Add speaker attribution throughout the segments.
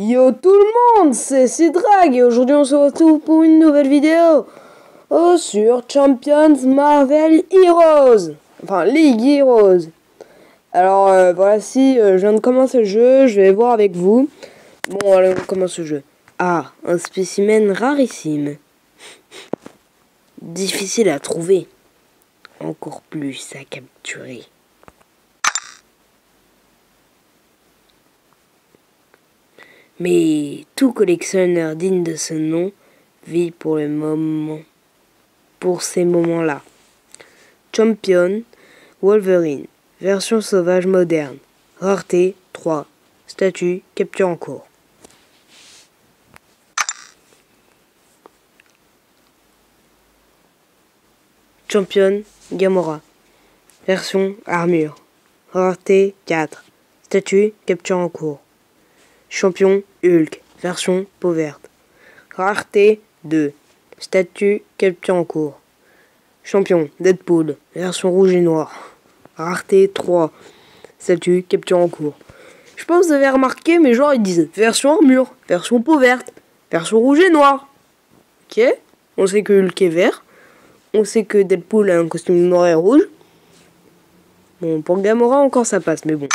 Speaker 1: Yo tout le monde, c'est Cidrag et aujourd'hui on se retrouve pour une nouvelle vidéo sur Champions Marvel Heroes, enfin League Heroes. Alors voici, je viens de commencer le jeu, je vais voir avec vous. Bon allez, on commence le jeu. Ah, un spécimen rarissime. Difficile à trouver. Encore plus à capturer. Mais tout collectionneur digne de ce nom vit pour le moment, pour ces moments-là. Champion Wolverine, version sauvage moderne, rareté 3, statut capture en cours. Champion Gamora, version armure, rareté 4, statut capture en cours. Champion Hulk, version peau verte. Rareté 2. Statut capture en cours. Champion Deadpool, version rouge et noire. Rareté 3. Statut capture en cours. Je pense que vous avez remarqué, mais genre ils disent version armure, version peau verte, version rouge et noire. Ok. On sait que Hulk est vert. On sait que Deadpool a un costume noir et rouge. Bon, pour Gamora encore ça passe, mais bon.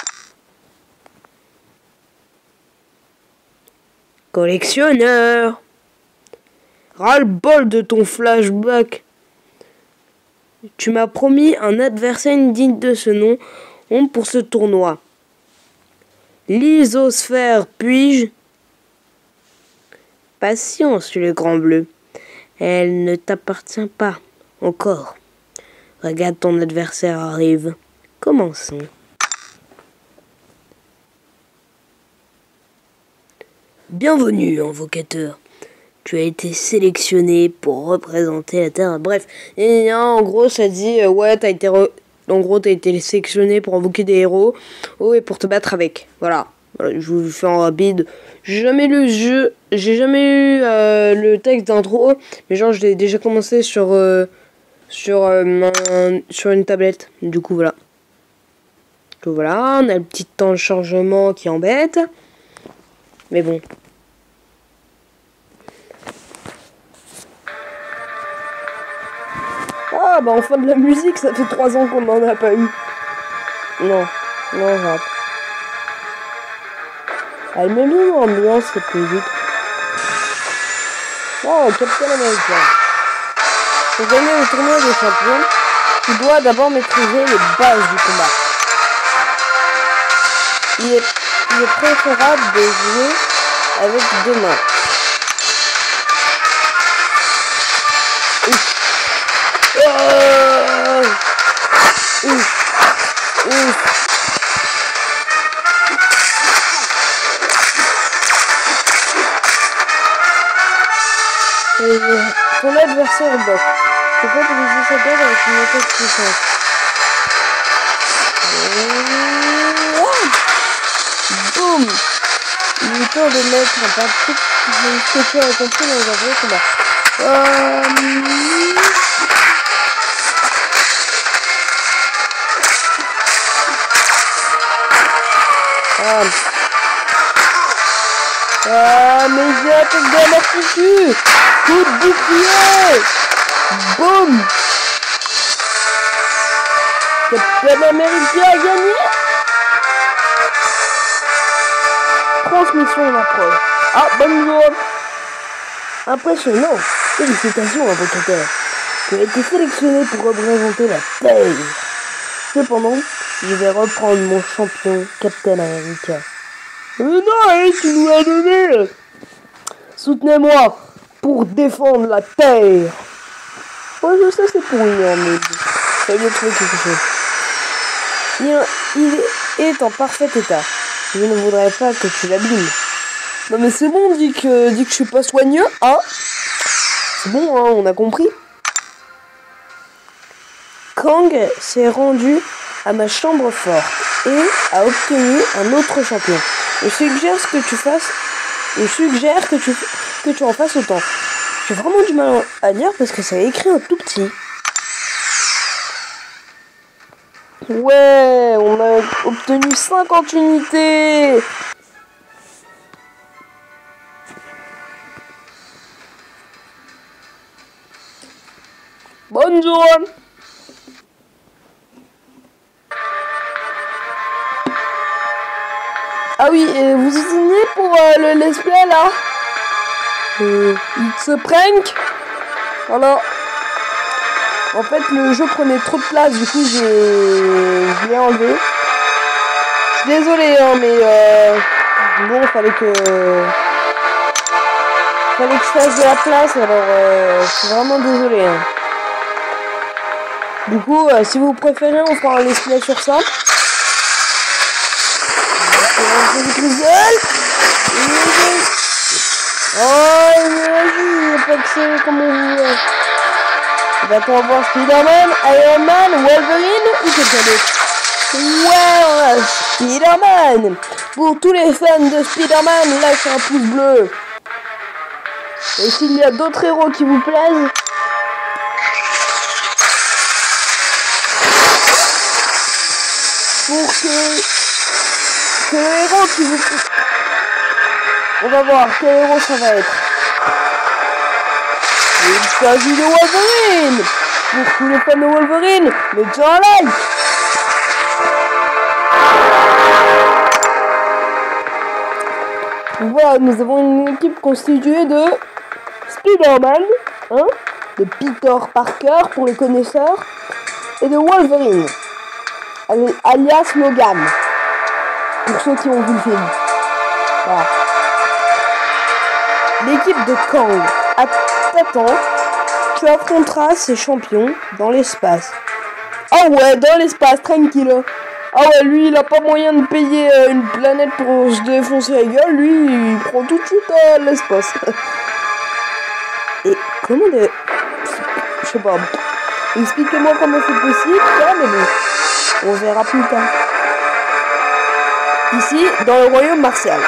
Speaker 1: Collectionneur, ras-le-bol de ton flashback. Tu m'as promis un adversaire digne de ce nom pour ce tournoi. L'isosphère, puis-je? Patience, le grand bleu. Elle ne t'appartient pas encore. Regarde, ton adversaire arrive. Commençons. Bienvenue, invocateur. Tu as été sélectionné pour représenter la Terre. Bref, et en gros, ça dit ouais, t'as été sélectionné pour invoquer des héros. Oh, et pour te battre avec. Voilà. Je vous fais en rapide. J'ai jamais lu le jeu. J'ai jamais eu le texte d'intro. Mais genre, je l'ai déjà commencé sur une tablette. Du coup, voilà. Donc voilà, on a le petit temps de chargement qui embête. Mais bon. Ah bah enfin de la musique, ça fait 3 ans qu'on n'en a pas eu. Non, rap. Elle met bien l'ambiance cette musique. Oh, Captain America. Pour gagner le tournoi des champions, tu dois d'abord maîtriser les bases du combat. Il est préférable de jouer avec 2 mains. Ton adversaire bloque. Tu peux utiliser sa garde avec une méthode puissante. Boum! Il est temps de mettre un parti ce que tu as compris dans un vrai combat. Mais il y a tout de l'amortissu. Coup de bouclier. Boum. Captain America a gagné. Transmission en approche. Ah, bonne nouvelle. Impressionnant. Félicitations, invocateur. Tu as été sélectionné pour représenter la Terre. Cependant, je vais reprendre mon champion, Captain America. Non, tu nous l'as donné. Soutenez-moi pour défendre la Terre. Ouais, je sais, c'est pourri, mais ça veut trouver quelque chose. Il est en parfait état. Je ne voudrais pas que tu l'abîmes. Non mais c'est bon, dis que je suis pas soigneux, hein. C'est bon, hein, on a compris. Kang s'est rendu à ma chambre forte et a obtenu un autre champion. Je suggère que tu en fasses autant. J'ai vraiment du mal à lire parce que ça est écrit en tout petit. Ouais, on a obtenu 50 unités. bonne zone. Ah oui, et vous vous souvenez pour le let's play là, It's a prank. Voilà. En fait, le jeu prenait trop de place, du coup, je l'ai enlevé. Je suis désolé, hein, mais bon, fallait que je fasse de la place, alors je suis vraiment désolé. Hein. Du coup, si vous préférez, on fera un let's play sur ça. Oh, vas-y, pas que c'est comme on veut. On va voir Spider-Man, Iron Man, Wolverine ou quelqu'un d'autre. Ouais, Spider-Man. Pour tous les fans de Spider-Man, lâchez un pouce bleu. Et s'il y a d'autres héros qui vous plaisent, pour que le héros qui vous plaît. On va voir quel héros ça va être. Il s'agit de Wolverine. Pour tous les fans de Wolverine, mettez un like. Voilà, nous avons une équipe constituée de Spider-Man, hein, de Peter Parker pour les connaisseurs, et de Wolverine, alias Logan, pour ceux qui ont vu le film. Voilà. L'équipe de Kang. Attends, tu affronteras ces champions dans l'espace. Ah ouais, dans l'espace, tranquille. Ah ouais, lui, il a pas moyen de payer une planète pour se défoncer la gueule. Lui, il prend tout de suite l'espace. Et comment de... Je sais pas. Expliquez-moi comment c'est possible, mais bon. On verra plus tard. Ici, dans le royaume martial.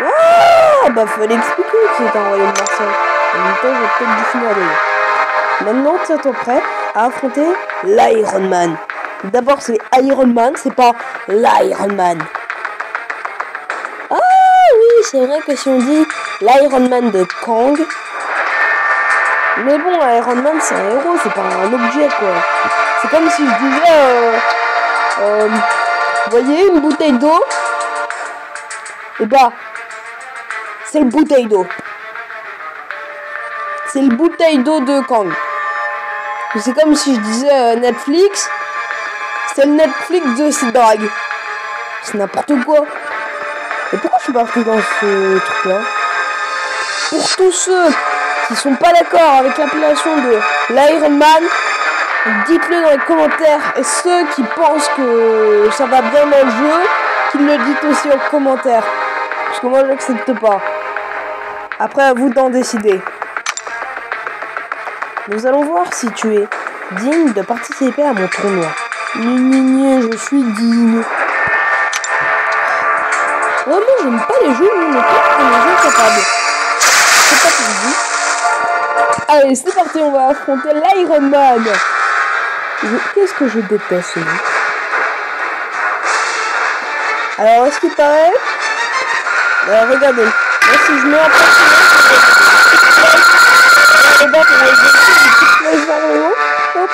Speaker 1: Ah, bah fallait expliquer que c'était un royaume martial. En même temps, j'ai peut-être dû finir de... Maintenant, tiens-toi prêt à affronter l'Iron Man. D'abord, c'est Iron Man, c'est pas l'Iron Man. Ah oui, c'est vrai que si on dit l'Iron Man de Kang... Mais bon, Iron Man, c'est un héros, c'est pas un objet, quoi. C'est comme si je disais... vous voyez, une bouteille d'eau. Et bah... c'est le bouteille d'eau. C'est le bouteille d'eau de Kang. C'est comme si je disais Netflix. C'est le Netflix de ces dragues. C'est n'importe quoi. Et pourquoi je suis parti dans ce truc-là? Pour tous ceux qui sont pas d'accord avec l'appellation de l'Iron Man, dites-le dans les commentaires. Et ceux qui pensent que ça va bien dans le jeu, qu'ils le dites aussi en commentaire. Parce que moi, je n'accepte pas. Après, à vous d'en décider. Nous allons voir si tu es digne de participer à mon tournoi. Je suis digne. Vraiment, j'aime pas les jeux où on est pas les jeux capables. C'est pas pour vous. Allez, c'est parti, on va affronter l'Iron Man. Qu'est-ce que je déteste, lui. Alors, est-ce qu'il paraît... regardez. Là, si je mets en place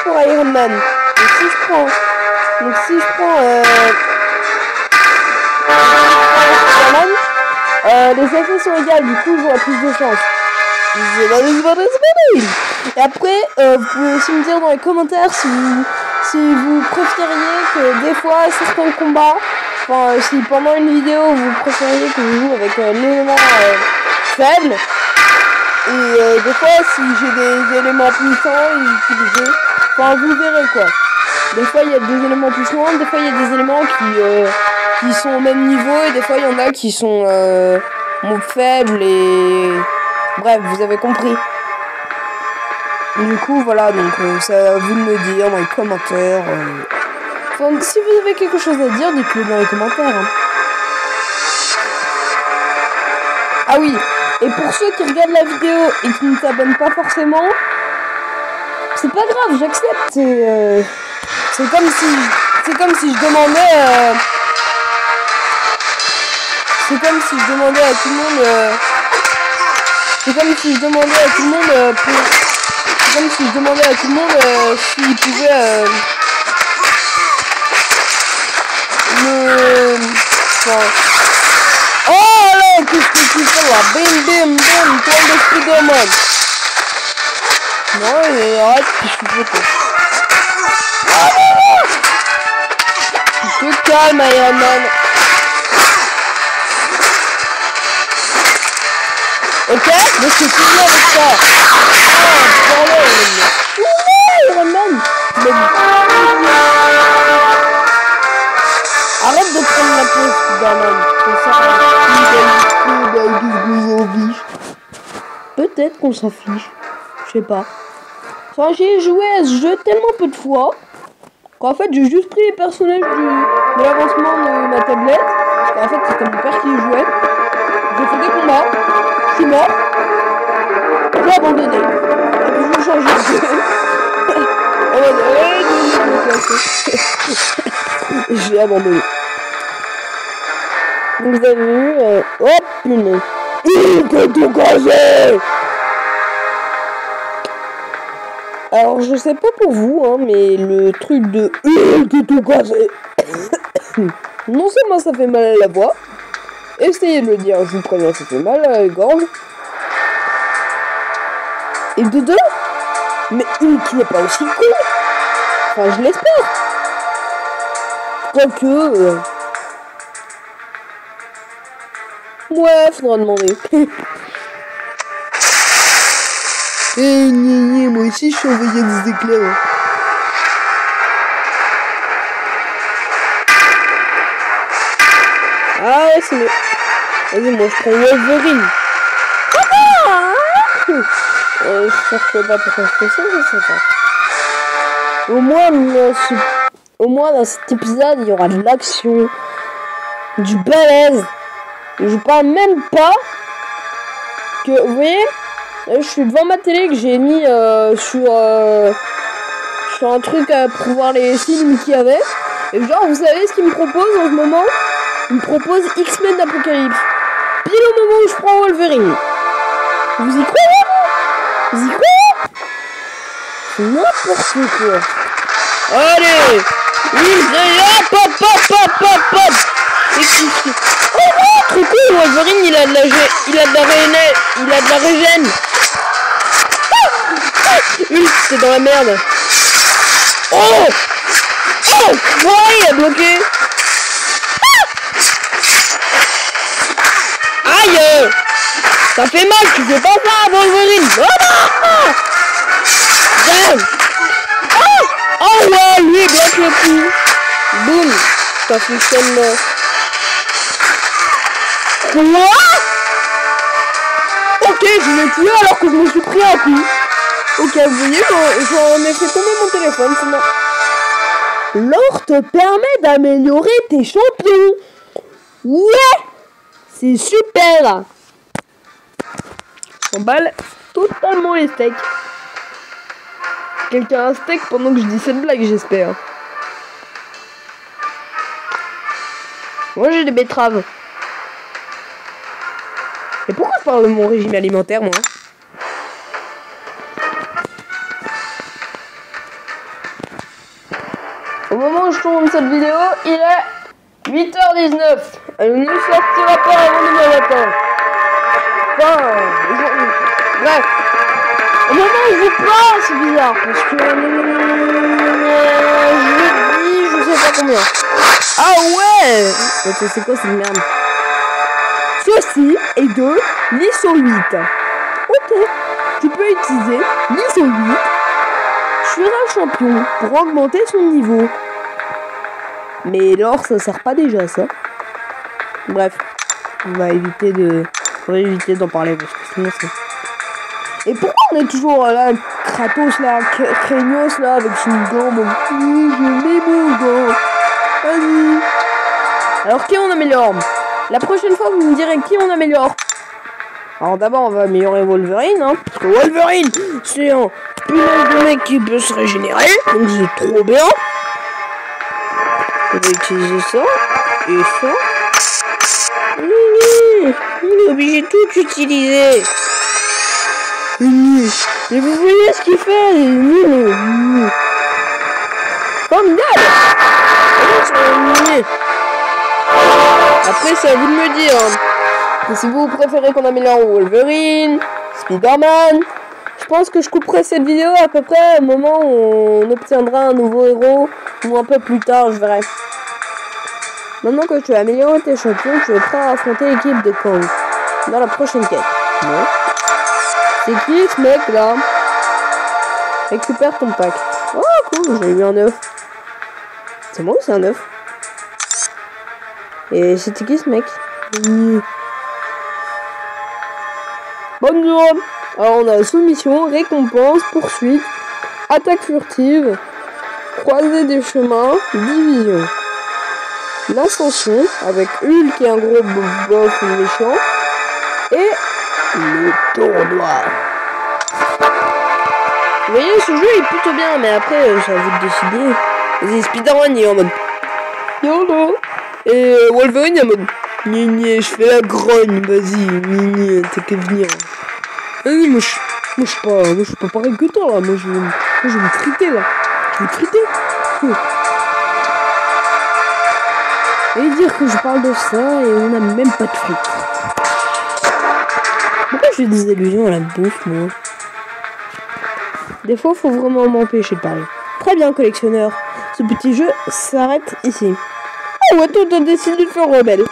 Speaker 1: pour Iron Man. Donc si je prends les effets sont égales, du coup j'aurai plus de chance. Et après, vous pouvez aussi me dire dans les commentaires si vous préfériez que des fois certains combats, enfin si pendant une vidéo vous préfériez que je joue avec l'élément faible. Et des fois, si j'ai des éléments puissants utilisés, enfin vous verrez quoi. Des fois, il y a des éléments puissants, des fois, il y a des éléments qui sont au même niveau, et des fois, il y en a qui sont faibles, et... Bref, vous avez compris. Du coup, voilà, donc c'est à vous de me dire dans les commentaires. Enfin, si vous avez quelque chose à dire, dites-le dans les commentaires. Hein. Ah oui. Et pour ceux qui regardent la vidéo et qui ne s'abonnent pas forcément, c'est pas grave, j'accepte. C'est comme si je demandais. C'est comme si je demandais à tout le monde. C'est comme si je demandais à tout le monde pour. C'est comme si je demandais à tout le monde s'il pouvait enfin... Oh là, qu'est-ce que tu fais là? Bim bim bim, toi le Spider-Man. Non, et arrête, qu'est-ce que tu fais quoi? Tu te calmes, Iron Man. Ok, mais c'est fini avec ça. Oh, Iron Man. Arrête de prendre la pause, Spider-Man. Peut-être qu'on s'en fiche. Je sais pas. Enfin, j'ai joué à ce jeu tellement peu de fois qu'en fait, j'ai juste pris les personnages de l'avancement de ma tablette. Parce qu'en fait, c'était mon père qui y jouait. J'ai fait des combats. Je suis mort. J'ai abandonné. Et puis, je change de jeu. J'ai abandonné. Donc, vous avez vu... Hop, punaise. Que tout cassé. Alors, je sais pas pour vous, hein, mais le truc de que tout cassé. Non seulement ça fait mal à la voix, essayez de le dire, je vous préviens, ça fait mal à la gorge. Et de deux, mais une qui n'est pas aussi cool. Enfin, je l'espère. Quoique... Ouais, faudra demander. Moi aussi je suis envoyé des éclairs. Ah ouais, c'est mieux. Vas-y, moi je prends Wolverine. Je cherche pas pourquoi je fais ça, je sais pas. Au moins dans cet épisode, il y aura de l'action, du balèze. Je parle même pas que, vous voyez, je suis devant ma télé que j'ai mis sur un truc pour voir les films qu'il y avait. Et genre, vous savez ce qu'il me propose en ce moment? Il me propose X-Men d'Apocalypse. Pile au moment où je prends Wolverine. Vous y croyez? Vous y croyez? C'est n'importe quoi. Allez! Hop, hop, hop, hop, hop, hop! Oh, trop cool, Wolverine, il a de la régène. C'est dans la merde. Oh, ouais, il a bloqué. Aïe, ça fait mal, tu fais pas ça, Wolverine. Oh ouais, lui, il bloque le coup. Boum, ça fonctionne là. Quoi? Ok, je l'ai tué alors que je me suis pris un coup. Ok, vous voyez, j'en ai fait tomber mon téléphone, sinon... L'or te permet d'améliorer tes champions. Ouais, c'est super. J'emballe totalement les steaks. Quelqu'un a un steak pendant que je dis cette blague, j'espère. Moi, j'ai des betteraves. Et pourquoi je parle de mon régime alimentaire, moi? Au moment où je tourne cette vidéo, il est 8h19. Elle ne sortira pas avant demain matin. Enfin, aujourd'hui. Bref. Au moment où je vous parle, c'est bizarre. Parce que... je sais pas combien. Ah ouais! C'est quoi cette merde? Ceci est de l'ISO 8. Ok, tu peux utiliser l'ISO 8 sur un champion pour augmenter son niveau. Mais l'or, ça sert pas déjà ça. Bref, on va éviter d'en parler parce que sinon c'est... Et pourquoi on est toujours là, Kratos là, Kratos là, avec son gant, bon, je mets mon gant. Vas-y. Alors qui on améliore? La prochaine fois, vous me direz qui on améliore. Alors d'abord, on va améliorer Wolverine, hein, parce que Wolverine, c'est un punaise de mec qui peut se régénérer, donc c'est trop bien. On va utiliser ça, et ça. Il est obligé de tout utiliser. Mais vous voyez ce qu'il fait. Formidable. Après, c'est à vous de me dire. Et si vous préférez qu'on améliore Wolverine, Spider-Man, je pense que je couperai cette vidéo à peu près au moment où on obtiendra un nouveau héros, ou un peu plus tard, je verrai. Maintenant que tu as amélioré tes champions, tu es prêt à affronter l'équipe de Kang dans la prochaine quête. Non. C'est qui ce mec là? Récupère ton pack. Oh cool, j'ai eu un œuf. C'est moi ou c'est un œuf? Et c'était qui ce mec? Bonjour. Alors on a soumission, récompense, poursuite, attaque furtive, croisée des chemins, division. L'ascension avec Hulk et un gros boss méchant. Et le tournoi. Vous voyez, ce jeu est plutôt bien, mais après, c'est à vous de décider. Vas-y, Spider-Man il est en mode YOLO. Et Wolverine est en mode Gné, je fais la grogne, vas-y, gné, t'as qu'à venir. Vas-y, moi je suis pas pareil que toi là, moi je vais me friter là. Je vais me friter. Et dire que je parle de ça et on n'a même pas de frites. Pourquoi j'ai des allusions à la bouffe, moi? Des fois, faut vraiment m'empêcher de parler. Très bien, collectionneur. Ce petit jeu s'arrête ici. Oh, ouais, toi, t'as décidé de faire rebelle.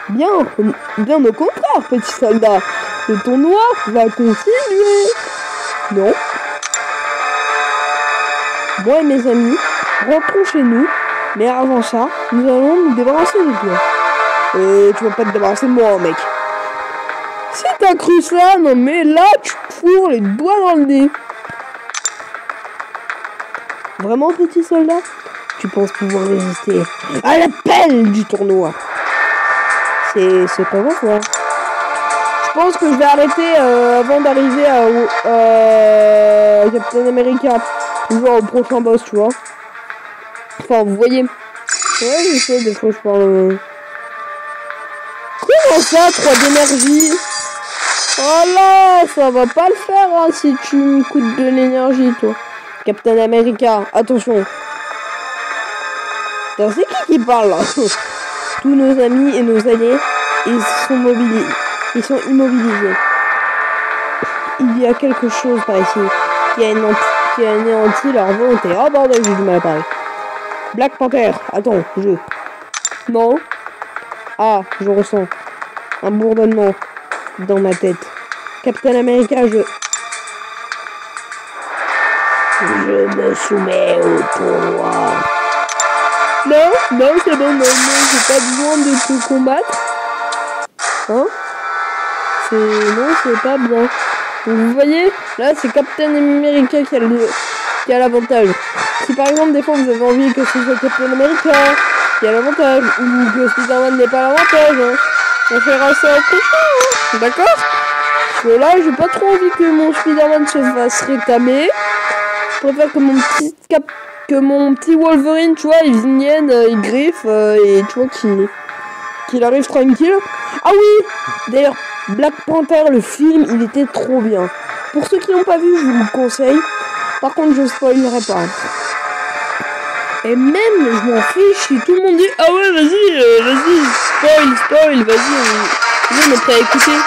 Speaker 1: Bien au contraire, petit soldat. Le tournoi va continuer. Non. Moi et mes amis rentrons chez nous. Mais avant ça, nous allons nous débarrasser de toi. Tu vas pas te débarrasser de moi, mec. Si t'as cru ça, non mais là, tu te fourres les doigts dans le nez. Vraiment, petit soldat? Tu penses pouvoir résister à l'appel du tournoi? C'est pas bon, quoi. Je pense que je vais arrêter avant d'arriver à Captain America. Genre au prochain boss, tu vois. Enfin, vous voyez. Ouais, je sais, des fois je parle. Comment ça, 3 d'énergie? Voilà, ça va pas le faire hein, si tu me coûtes de l'énergie, toi. Captain America, attention. C'est qui parle là? Tous nos amis et nos alliés, ils sont mobilisés. Ils sont immobilisés. Il y a quelque chose par ici qui a anéanti leur volonté. Oh bordel, j'ai du mal à parler. Black Panther, attends, Non. Ah, je ressens un bourdonnement dans ma tête. Captain America, je me soumets au tournoi. Non, c'est bon, non, j'ai pas besoin de te combattre. Hein? Non, c'est pas bien. Vous voyez, là, c'est Captain America qui a l'avantage. Si par exemple, des fois, vous avez envie que ce soit Captain America qui a l'avantage, ou que Spider-Man n'ait pas l'avantage, hein, on fera ça au prochain, hein, d'accord? Parce que là, j'ai pas trop envie que mon Spider-Man se fasse réclamer. Je préfère que mon petit Wolverine, tu vois, il vienne, il griffe, et tu vois, qu'il arrive tranquille. Ah oui! D'ailleurs, Black Panther, le film, il était trop bien. Pour ceux qui n'ont pas vu, je vous le conseille. Par contre, je spoilerai pas. Et même, je m'en fiche si tout le monde dit ah ouais, vas-y, spoil, vas-y, on est prêt à écouter.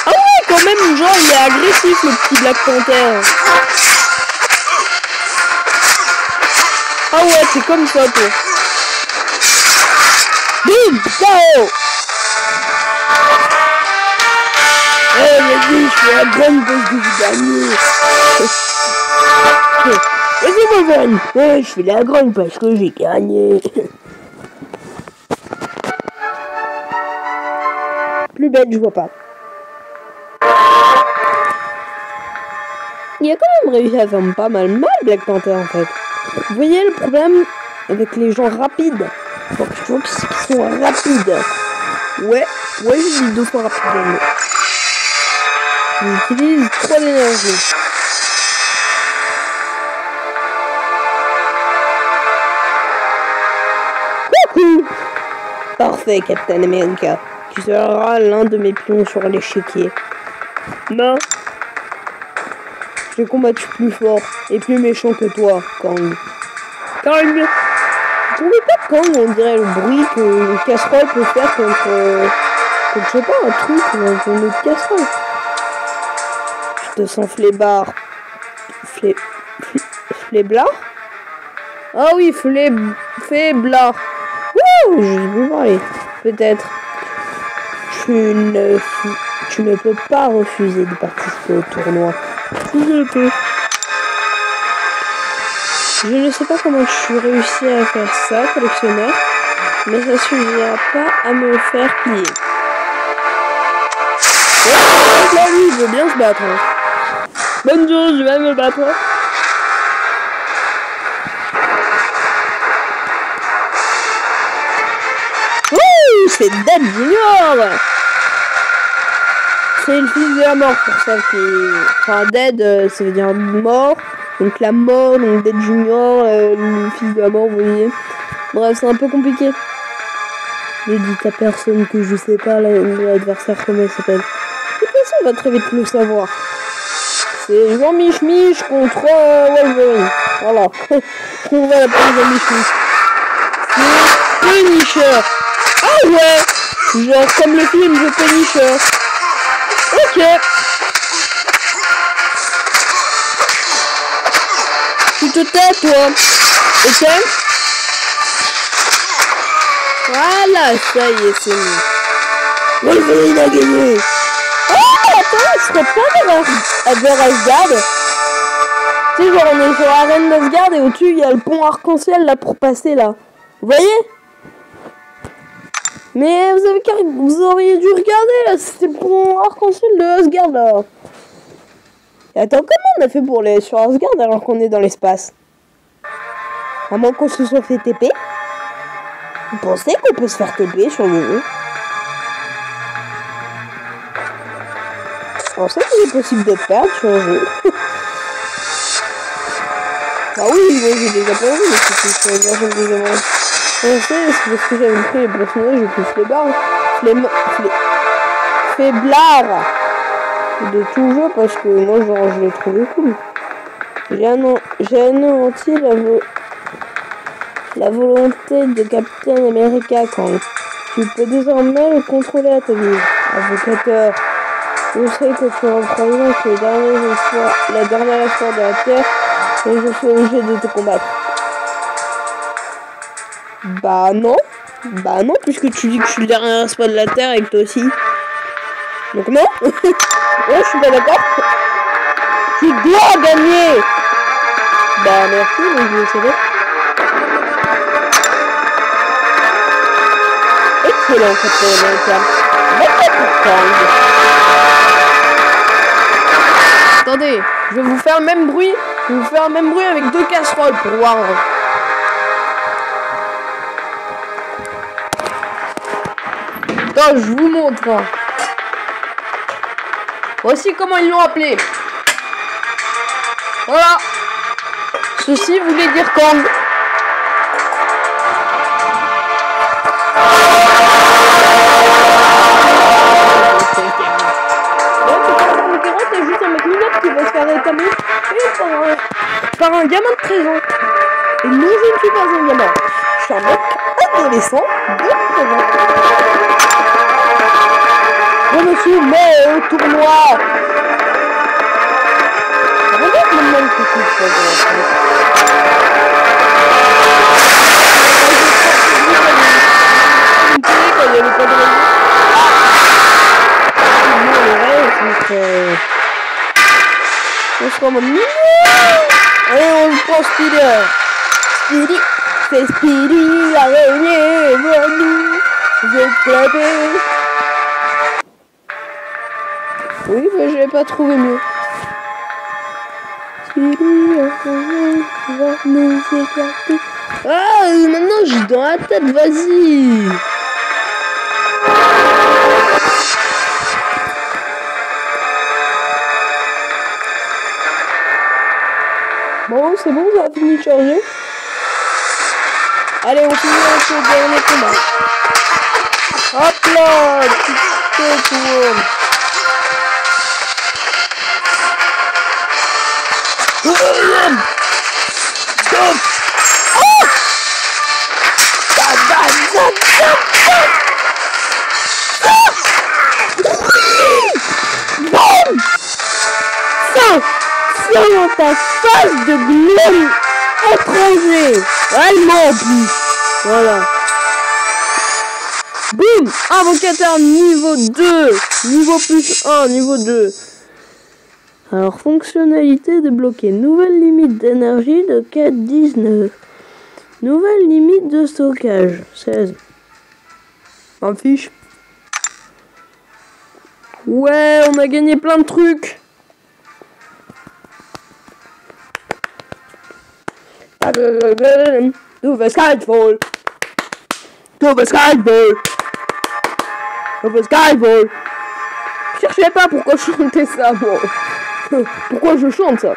Speaker 1: Ah ouais, quand même, genre, il est agressif, le petit Black Panther. Ah ouais, c'est comme ça, toi. Bim, KO. Vas-y, je fais la grande parce que j'ai gagné. Vas-y, Wolverine. Ouais, je fais la grande parce que j'ai gagné. Plus bête, je vois pas. Il a quand même réussi à faire pas mal Black Panther en fait. Vous voyez le problème avec les gens rapides? Donc je vois qu'ils sont rapides. Ouais, j'ai dit 2 fois rapide. J'utilise 3 d'énergie. Coucou! Parfait, Captain America. Tu seras l'un de mes pions sur l'échiquier. Non. J'ai combattu plus fort et plus méchant que toi, Kang. Kang! Vous trouvez pas Kang, on dirait le bruit qu'une casserole peut faire contre je sais pas, un truc, contre une autre casserole. Je te sens flébard. Fléblard? Ah oui, faiblard. Wouh, je peux parler. Peut-être. Tu ne peux pas refuser de participer au tournoi. Je peux. Je ne sais pas comment tu réussis à faire ça, collectionneur, mais ça suffira pas à me faire plier. Oh, là, lui, il veut bien se battre. Hein. Bonne chose, je vais me battre. Oh, c'est Dead Junior. C'est le fils de la mort pour ça qui... Enfin, Dead, ça veut dire mort. Donc la mort, donc Dead Junior, le fils de la mort, vous voyez. Bref, c'est un peu compliqué. Ne dites à personne que je sais pas l'adversaire comment il s'appelle. De toute façon, on va très vite le savoir. C'est Jean-Mich contre Wolverine. Voilà. On va l'appeler Jean-Mich. C'est Punisher. Ah ouais. Genre comme le film de Punisher. Ok. Tu te tais, toi. Ok. Voilà, ça y est, c'est mieux. Wolverine a gagné. Oh, attends, ce serait pas vers Asgard. Tu sais, genre, on est sur l'arène d'Asgard et au-dessus, il y a le pont arc-en-ciel, là, pour passer, là. Vous voyez? Mais vous auriez dû regarder, là, c'était le pont arc-en-ciel de Asgard, là. Et attends, comment on a fait pour aller sur Asgard alors qu'on est dans l'espace? À moins qu'on se soit fait TP. Vous pensez qu'on peut se faire TP sur le jeu? Vous pensez qu'il est possible de perdre sur le jeu? Bah oui, moi j'ai déjà pas vu, mais c'est sur les versions que j'ai vraiment. C'est parce que j'avais pris les personnages plus faiblard de tout jeu parce que moi genre je l'ai trouvé cool. J'ai anéanti la volonté de Captain America quand tu peux désormais le contrôler à ta vie. Avocateur, je sais que tu représentes la dernière espoir de la Terre et je suis obligé de te combattre. Bah non, puisque tu dis que je suis le dernier espoir de la Terre et que toi aussi. Donc non. Ouais, je suis pas d'accord. Tu dois gagner. Bah merci, mais je le savais. Excellent, Captain America. Attendez, je vais vous faire le même bruit. Je vais vous faire le même bruit avec 2 casseroles pour voir. Attends, je vous montre. Voici comment ils l'ont appelé. Voilà. Ceci voulait dire Kang. T'es juste un mec minable qui va se faire rétablir par un gamin de 13 ans. Et non, je ne suis pas un gamin. Je suis un mec adolescent de 13 ans. Je me suis mis au tournoi. Regarde le même que tu fais de on se rend mignon. Allez, on le prend Speeder. Speedy, c'est Speedy, l'araignée, nous. J'ai clapé. Oui, mais j'avais pas trouvé mieux. Speedy, va nous éclater. Ah, maintenant j'ai dans la tête, vas-y. Bon, c'est bon, ça a fini de charger. Allez, on finit avec le dernier combat. Hop là, petit tour. Ça dans ta face de gnome étranger. Allemand en plus. Voilà. Boum. Invocateur niveau 2. Niveau plus 1, niveau 2. Alors, fonctionnalité débloquée. Nouvelle limite d'énergie de 4,19. Nouvelle limite de stockage. 16. Un fiche. Ouais, on a gagné plein de trucs. Do the skyfall. Do the skyfall. Do the skyfall. Je cherchais pas pourquoi je chantais ça, moi. Pourquoi je chante ça?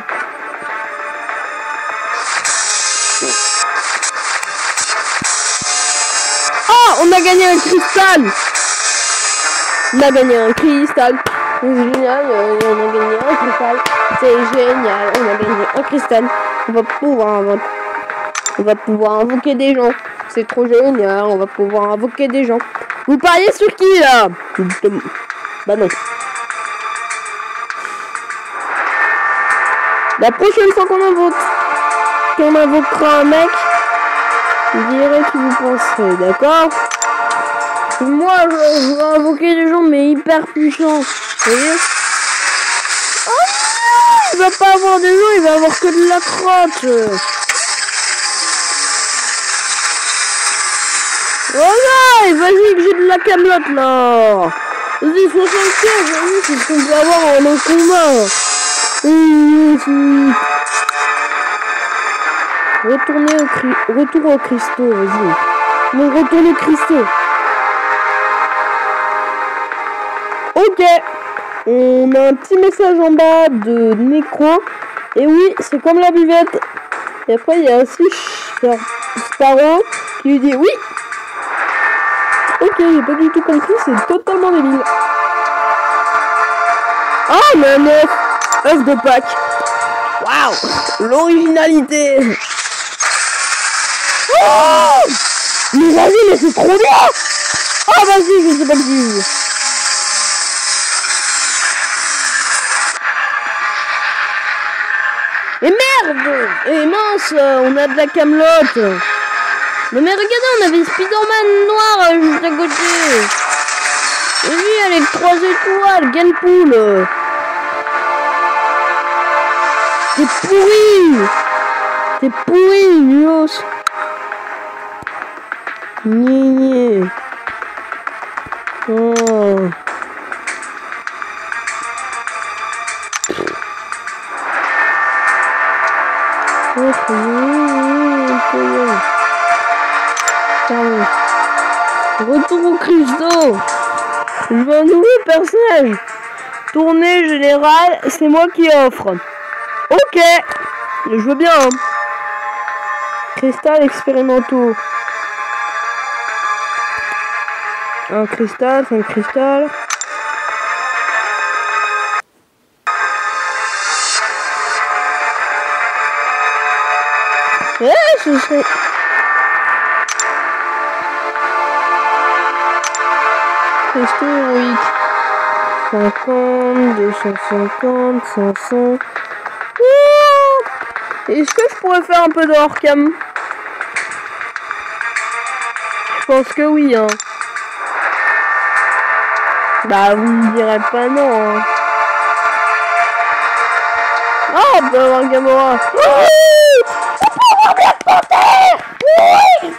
Speaker 1: Ah, on a gagné un cristal. On a gagné un cristal. C'est génial, on a gagné un cristal. C'est génial, on a gagné un cristal. On va pouvoir invoquer des gens. C'est trop génial, on va pouvoir invoquer des gens. Vous pariez sur qui là? Bah non. La prochaine fois qu'on invoquera un mec, vous direz qui vous penserez, d'accord? Moi, je vais invoquer des gens, mais hyper puissants. Vous voyez? Oh, il va pas avoir des gens, il va avoir que de la crotte. Voilà, et vas-y que j'ai de la camelote là. Vas-y, 75, vas-y, c'est ce qu'on peut avoir en un combat. Retour au cristaux, vas-y. Bon, retourne au cristaux. Ok. On a un petit message en bas de Necro. Et oui, c'est comme la buvette. Et après, il y a aussi Sparrow qui lui dit oui. Ok, j'ai pas du tout compris, c'est totalement débile. Ah, mais un œuf de Pâques. Waouh, l'originalité. Oh, mais vas-y, mais c'est trop bien. Oh, vas-y, je sais pas le dire. Et merde. Et mince, on a de la camelote. Mais regardez, on avait Spider-Man noir juste à côté. Et lui, avec 3 étoiles, Genpool. T'es pourri. T'es pourri, Nuos. Gné. Oh. Retour au cristaux. Je veux un nouveau personnage. Tournée générale, c'est moi qui offre. Ok, je veux bien. Hein. Cristal expérimentaux. Un cristal, 5 cristal. Ce serait... Cristaux héroïques. 50, 250, 500. Est-ce que je pourrais faire un peu de hors-cam? Je pense que oui, hein. Bah, vous me direz pas non, hein. Ah, on peut avoir un Gamora. Oui, on peut avoir Black Panther. Oui.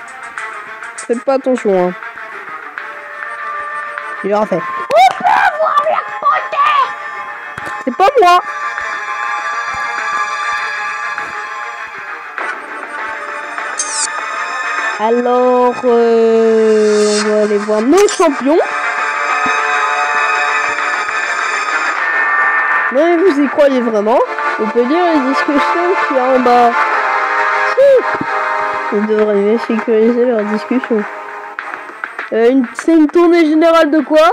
Speaker 1: Faites pas attention, hein. Il aura fait. On peut avoir Black Panther. C'est pas moi. Alors, on va aller voir nos champions. Non mais vous y croyez vraiment? On peut lire les discussions qu'il y a en bas. Si. Ils devraient mieux sécuriser leurs discussions. C'est une tournée générale de quoi?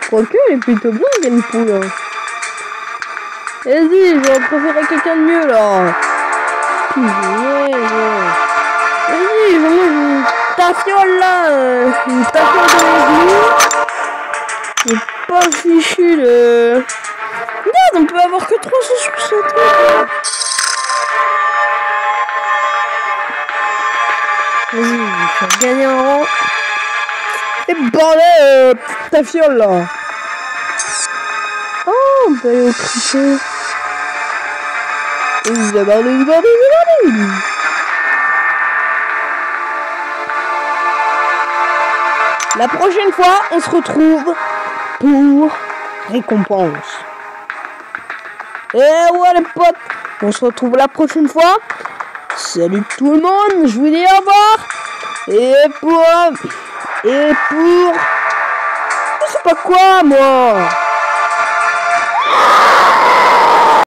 Speaker 1: Je crois qu'elle est plutôt bien, Genpool. Hein. Vas-y, j'aurais préféré quelqu'un de mieux là. Punaise. Vas-y, j'envoie une tafiole là. Une tafiole de l'église. J'ai pas fichu de... Regarde, on peut avoir que 360. Vas-y, je vais gagner un rang. Et bordel, ta fiole là. Oh, on peut aller au cliché. La prochaine fois, on se retrouve pour récompense. Et ouais les potes, on se retrouve la prochaine fois. Salut tout le monde, je vous dis au revoir. Et pour... Je sais pas quoi moi.